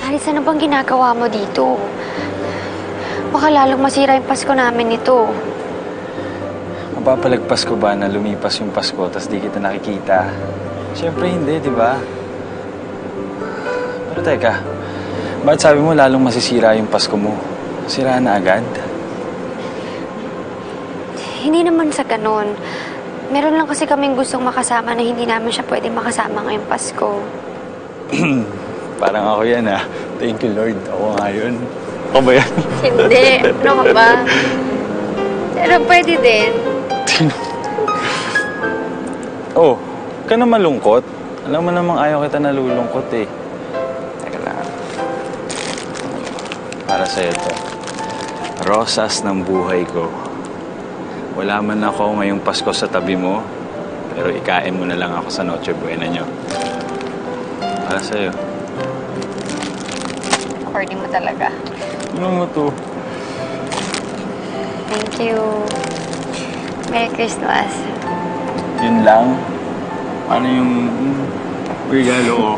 Aris, ano bang ginagawa mo dito? Baka lalong masira yung Pasko namin nito. Mapapalagpas ko ba na lumipas yung Pasko tapos di kita nakikita? Siyempre hindi, di ba? Pero teka, bakit sabi mo lalong masisira yung Pasko mo? Sira na agad? Hindi naman sa ganun. Meron lang kasi kaming gustong makasama na hindi namin siya pwede makasama ngayong Pasko. Parang ako yan ah. Thank you Lord. Ako nga yun. Ako ba yan? Hindi. Ano ka ba? Pero pwede din. Oh, ka na malungkot. Alam mo namang ayaw kita nalulungkot eh. Teka lang. Para sa'yo to. Rosas ng buhay ko. Wala man ako ngayong Pasko sa tabi mo, pero ikain mo na lang ako sa Noche Buena nyo. Para sa'yo. Corny mo talaga. Ano mo to? Thank you. Merry Christmas. Yun lang? Ano yung regalo ko?